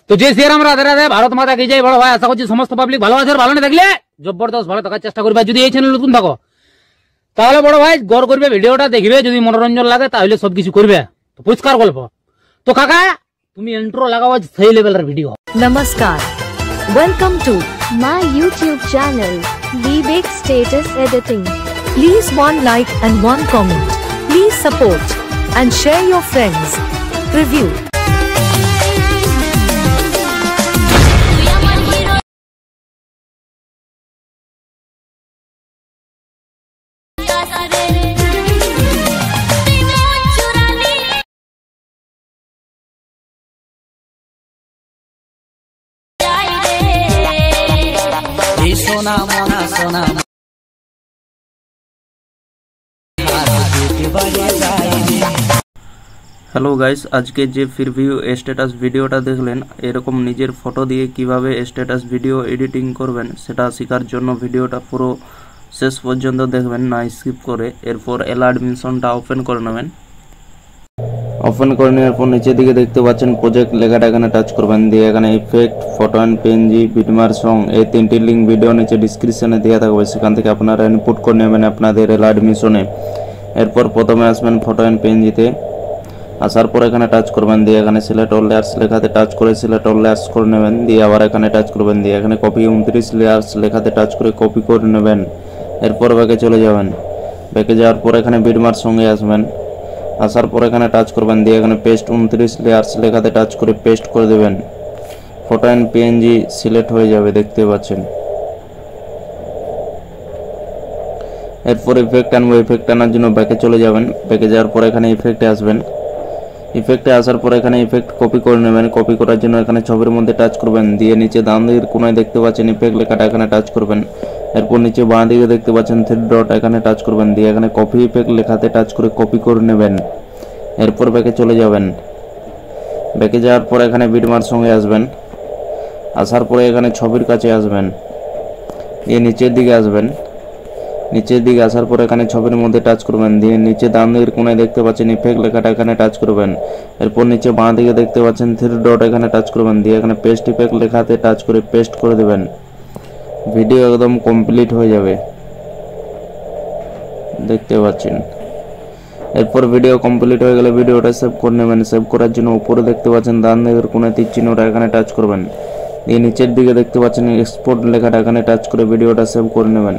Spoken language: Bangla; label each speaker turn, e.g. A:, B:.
A: তো যে শ্রীরাম রাধে রাধে, ভারত মাতা কি জয়। বড় ভাই আশা করছি সমস্ত পাবলিক ভালো আছে, ভালো না থাকলে জবরদস্ত ভালো থাকার চেষ্টা করবে। যদি এই চ্যানেল নতুন থাকো তাহলে বড় ভাই গড় করবে, ভিডিওটা দেখবে, যদি মনোরঞ্জন লাগে তাহলে সবকিছু করবে। তো পরিষ্কার গল্প। তো কাকা তুমি ইন্ট্রো লাগাও, সেই লেভেলের video.
B: Namaskar. Welcome to
C: my YouTube channel, Vivek Status Editing.
B: please one like and one comment. Please support and share your friends. Review.
D: Hello guys, আজকে যে প্রিভিউ স্ট্যাটাস ভিডিওটা দেখলেন, এরকম নিজের ফটো দিয়ে কিভাবে স্ট্যাটাস ভিডিও এডিটিং করবেন সেটা শেখার জন্য ভিডিওটা পুরো শেষ পর্যন্ত দেখবেন, না স্কিপ করে। এরপর অ্যাডমিশনটা ওপেন করে নেবেন। ওপেন করে নেওয়ার পর নিচের দিকে দেখতে পাচ্ছেন প্রজেক্ট লেখাটা, এখানে টাচ করবেন। দিয়ে এখানে ইফেক্ট, ফটো অ্যান্ড পিএনজি, বিটমার, সং, এই তিনটি লিঙ্ক ভিডিও নিচে ডিসক্রিপশনে দেওয়া থাকবে, সেখান থেকে আপনারা ইনপুট করে নেবেন আপনাদের অ্যাডমিশনে। এরপর প্রথমে আসবেন ফটো অ্যান্ড পিএনজিতে। আসার পর এখানে টাচ করবেন, দিয়ে এখানে সিলেক্ট অল লেয়ার্স লেখাতে টাচ করে সিলেক্ট অল লেয়ার্স করে নেবেন। দিয়ে আবার এখানে টাচ করবেন, দিয়ে এখানে কপি 29 লেয়ার্স লেখাতে টাচ করে কপি করে নেবেন। এরপর ব্যাকে চলে যাবেন। ব্যাকে যাওয়ার পর এখানে বিটমার সঙ্গে আসবেন। আসার পর এখানে টাচ করবেন, দিয়ে এখানে পেস্ট 29 লেয়ার্স লেখাতে টাচ করে পেস্ট করে দেবেন। ফটো অ্যান্ড পিএনজি সিলেক্ট হয়ে যাবে, দেখতে পাচ্ছেন। এরপর ইফেক্ট আনবো, ইফেক্ট আনার জন্য ব্যাকে চলে যাবেন। ব্যাকে যাওয়ার পর এখানে ইফেক্টে আসবেন। ইফেক্টে আসার পর এখানে ইফেক্ট কপি করে নেবেন। কপি করার জন্য এখানে ছবির মধ্যে টাচ করবেন, দিয়ে নিচে ডান দিকের কোণায় দেখতে পাচ্ছেন ইফেক্ট লেখাটা, এখানে টাচ করবেন। এরপর নিচে বাঁ দিকে দেখতে পাচ্ছেন 3 ডট, এখানে টাচ করবেন। দিয়ে এখানে কপি ইফেক্ট লেখাতে টাচ করে কপি করে নেবেন। এরপর ব্যাকে চলে যাবেন। ব্যাকে যাওয়ার পর এখানে বিটমার সঙ্গে আসবেন। আসার পরে এখানে ছবির কাছে আসবেন, দিয়ে নিচের দিকে আসবেন। নিচের দিকে আসার পর এখানে ছবির মধ্যে টাচ করবেন, দিয়ে নিচে ডান দিকের কোণায় দেখতে পাচ্ছেন ইফেক্ট লেখাটা, এখানে টাচ করবেন। এরপর নিচে বাঁ দিকে দেখতে পাচ্ছেন 3 ডট, এখানে টাচ করবেন। দিয়ে এখানে পেস্ট ইফেক্ট লেখাতে টাচ করে পেস্ট করে দেবেন। ভিডিও একদম কমপ্লিট হয়ে যাবে, দেখতে পাচ্ছেন। এরপর ভিডিও কমপ্লিট হয়ে গেলে ভিডিওটা সেভ করে নেবেন। সেভ করার জন্য উপরে দেখতে পাচ্ছেন ডান দিকের কোণায় তীর চিহ্নটা, এখানে টাচ করবেন। দিয়ে নিচের দিকে দেখতে পাচ্ছেন এক্সপোর্ট লেখাটা, এখানে টাচ করে ভিডিওটা সেভ করে নেবেন।